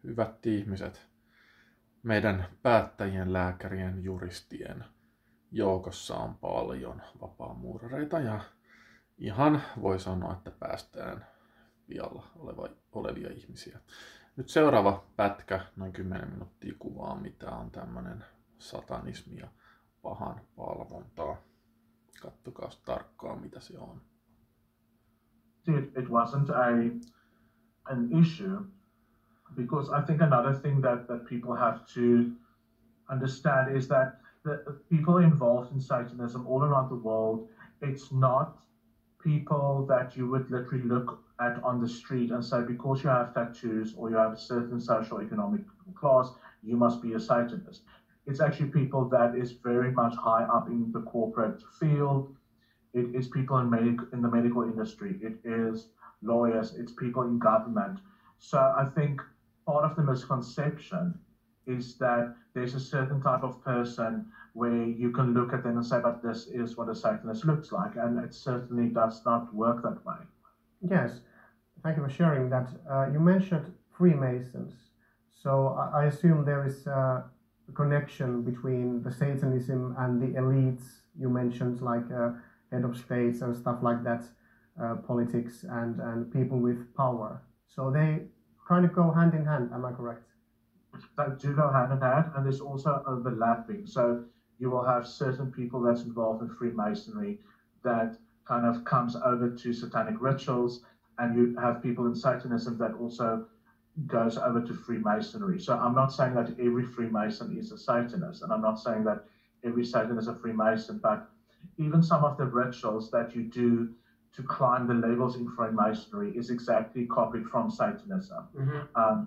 hyvät ihmiset, meidän päättäjien, lääkärien, juristien joukossa on paljon vapaamuurareita ja ihan voi sanoa, että päästään vialla olevia ihmisiä. Nyt seuraava pätkä, noin 10 minuuttia kuvaa, mitä on tämmönen satanismi ja pahan palvontaa. Kattokaa tarkkaan, mitä se on. It wasn't an issue because I think another thing that people have to understand is that the people involved in Satanism all around the world, it's not people that you would literally look at on the street and say, because you have tattoos or you have a certain social economic class, you must be a Satanist. It's actually people that is very much high up in the corporate field. It is people in the medical industry. It is lawyers. It's people in government. So I think part of the misconception is that there's a certain type of person where you can look at them and say, but this is what a Satanist looks like. And it certainly does not work that way. Yes, thank you for sharing that. You mentioned Freemasons. So I assume there is a connection between the Satanism and the elites you mentioned, like head of states and stuff like that, politics and people with power. So they kind of go hand in hand, am I correct? They do go hand in hand, and there's also overlapping. So you will have certain people that's involved in Freemasonry that kind of comes over to satanic rituals, and you have people in Satanism that also goes over to Freemasonry. So I'm not saying that every Freemason is a Satanist, and I'm not saying that every Satan is a Freemason, but even some of the rituals that you do to climb the levels in Freemasonry is exactly copied from Satanism. Mm-hmm.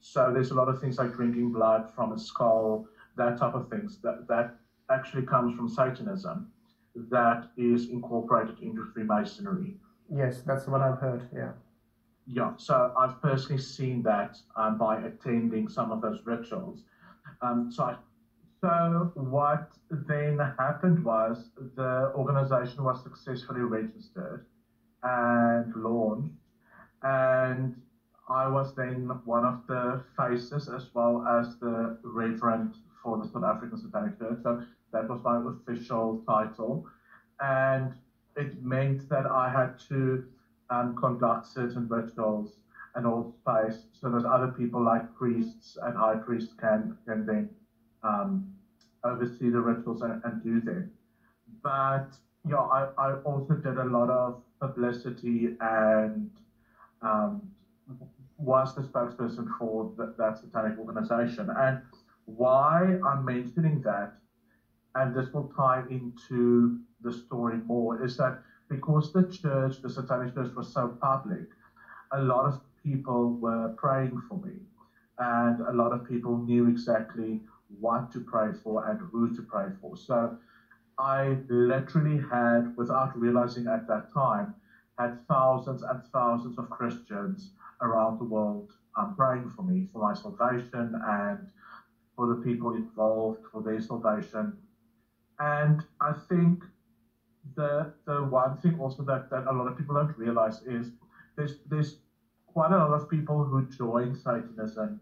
So there's a lot of things like drinking blood from a skull, that type of things, that actually comes from Satanism, that is incorporated into Freemasonry. Yes, that's what I've heard, yeah. Yeah, so I've personally seen that by attending some of those rituals. So what then happened was the organization was successfully registered and launched, and I was then one of the faces as well as the reverend for the South African Satanic Church. So that was my official title. And it meant that I had to conduct certain rituals and all space. So there's other people like priests and high priests can then oversee the rituals and do them. But yeah, I also did a lot of publicity and was the spokesperson for that satanic organization. And why I'm mentioning that, and this will tie into the story more, is that because the church, the Satanic Church, was so public, a lot of people were praying for me, and a lot of people knew exactly what to pray for and who to pray for. So I literally had, without realizing at that time, had thousands and thousands of Christians around the world praying for me, for my salvation, and for the people involved, for their salvation. And I think the one thing also that a lot of people don't realize is there's quite a lot of people who join Satanism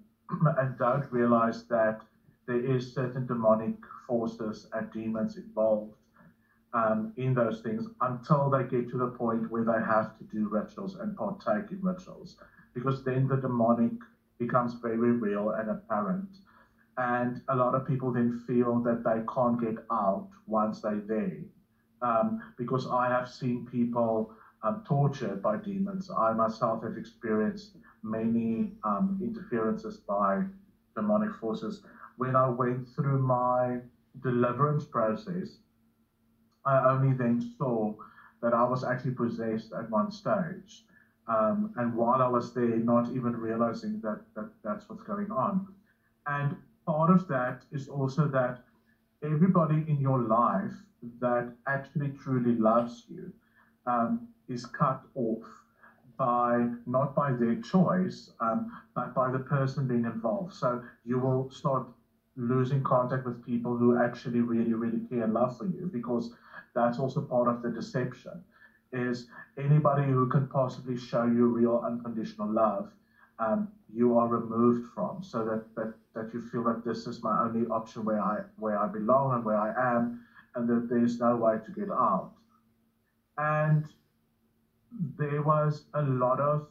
and don't realize that there is certain demonic forces and demons involved in those things until they get to the point where they have to do rituals and partake in rituals, because then the demonic becomes very real and apparent. And a lot of people then feel that they can't get out once they're there. Because I have seen people tortured by demons. I myself have experienced many interferences by demonic forces. When I went through my deliverance process, I only then saw that I was actually possessed at one stage. And while I was there, not even realizing that that's what's going on. And part of that is also that everybody in your life that actually truly loves you is cut off by, not by their choice, but by the person being involved. So you will start losing contact with people who actually really, really care and love for you, because that's also part of the deception, is anybody who can possibly show you real unconditional love you are removed from, so that you feel that this is my only option where I belong and where I am, and that there's no way to get out. And there was a lot of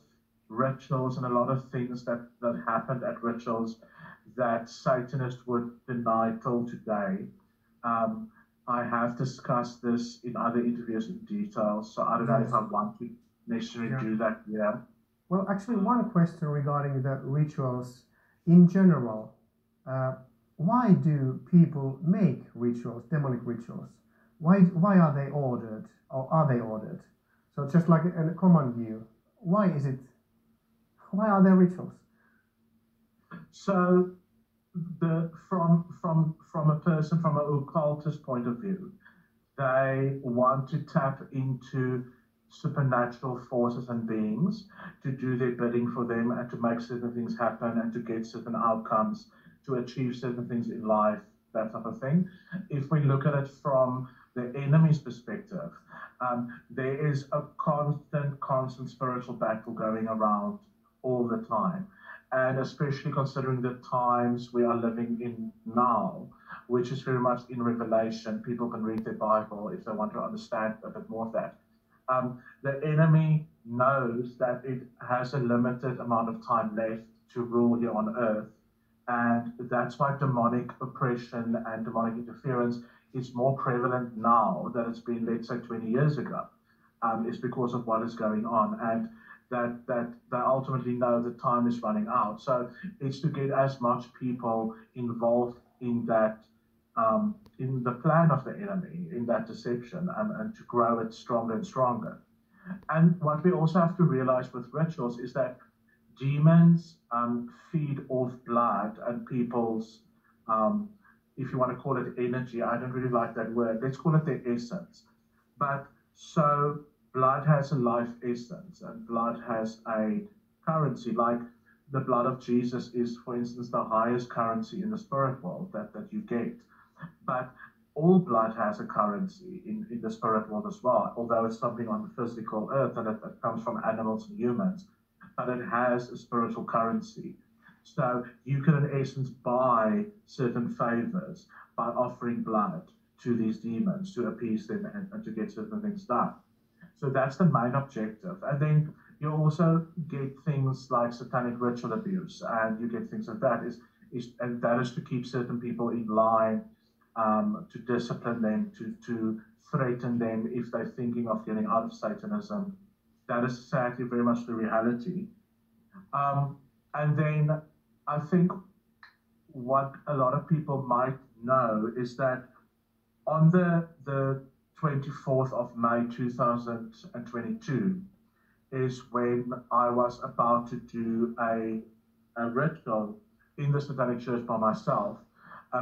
rituals and a lot of things that happened at rituals that Satanists would deny till today. I have discussed this in other interviews in detail, so I don't know if I want to necessarily do that here. Well, actually, one question regarding the rituals in general. Why do people make rituals, demonic rituals? Why are they ordered, or are they ordered? So just like a common view, why are there rituals? So from a person, from an occultist point of view, they want to tap into supernatural forces and beings to do their bidding for them and to make certain things happen and to get certain outcomes, to achieve certain things in life, that type of thing. If we look at it from the enemy's perspective, there is a constant spiritual battle going around all the time. And especially considering the times we are living in now, which is very much in Revelation. People can read their Bible if they want to understand a bit more of that. The enemy knows that it has a limited amount of time left to rule here on earth. And that's why demonic oppression and demonic interference is more prevalent now than it's been, let's say, 20 years ago. It's because of what is going on. And that they ultimately know the time is running out. So it's to get as much people involved in that, in the plan of the enemy, in that deception, and to grow it stronger and stronger. And what we also have to realize with rituals is that demons feed off blood and people's, if you want to call it energy, I don't really like that word, let's call it their essence. But so blood has a life essence, and blood has a currency. Like the blood of Jesus is, for instance, the highest currency in the spirit world that you get. But all blood has a currency in the spirit world as well, although it's something on the physical earth and it comes from animals and humans, but it has a spiritual currency. So you can, in essence, buy certain favors by offering blood to these demons to appease them and to get certain things done. So that's the main objective. And then you also get things like satanic ritual abuse, and you get things like that. And that is to keep certain people in line, to discipline them, to threaten them if they're thinking of getting out of Satanism. That is sadly very much the reality. And then I think what a lot of people might know is that on the 24th of May 2022 is when I was about to do a ritual in the Satanic Church by myself,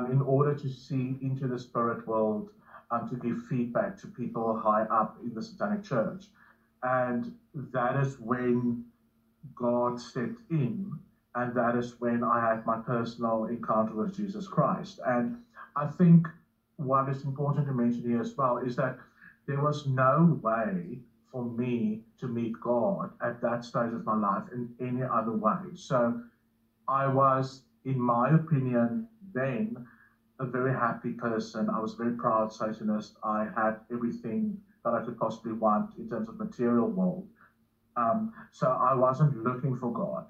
in order to see into the spirit world, to give feedback to people high up in the Satanic Church. And that is when God stepped in, and that is when I had my personal encounter with Jesus Christ. And I think what is important to mention here as well is that there was no way for me to meet God at that stage of my life in any other way. So I was, in my opinion, then a very happy person. I was a very proud Satanist. I had everything that I could possibly want in terms of material world. So I wasn't looking for God.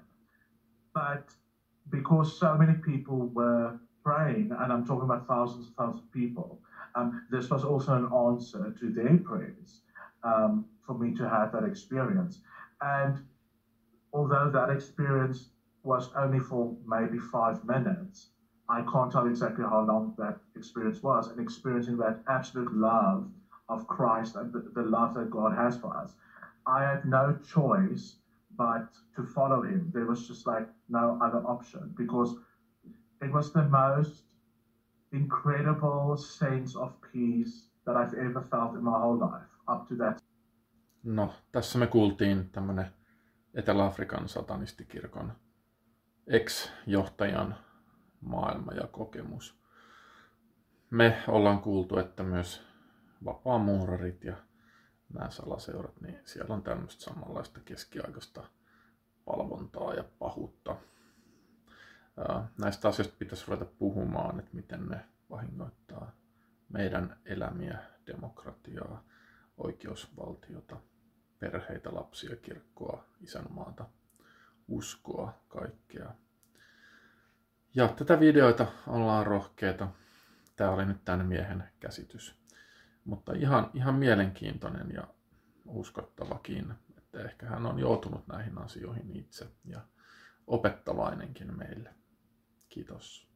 But because so many people were praying, and I'm talking about thousands and thousands of people, this was also an answer to their prayers, for me to have that experience. And although that experience was only for maybe 5 minutes, I can't tell exactly how long that experience was, and experiencing that absolute love of Christ and the love that God has for us. I had no choice but to follow him. There was just like no other option, because it was the most incredible sense of peace that I've ever felt in my whole life up to that. No, tässä me kuultiin tämmönen Etelä-Afrikan satanistikirkon ex-johtajan maailma ja kokemus. Me ollaan kuultu, että myös vapaamuurarit ja nämä salaseurat, niin siellä on tämmöistä samanlaista keskiaikaista palvontaa ja pahuutta. Näistä asioista pitäisi ruveta puhumaan, että miten ne vahingoittaa meidän elämiä, demokratiaa, oikeusvaltiota, perheitä, lapsia, kirkkoa, isänmaata, uskoa, kaikkea. Ja tätä videota ollaan rohkeita. Tämä oli nyt tämän miehen käsitys. Mutta ihan mielenkiintoinen ja uskottavakin, että ehkä hän on joutunut näihin asioihin itse ja opettavainenkin meille. Kiitos.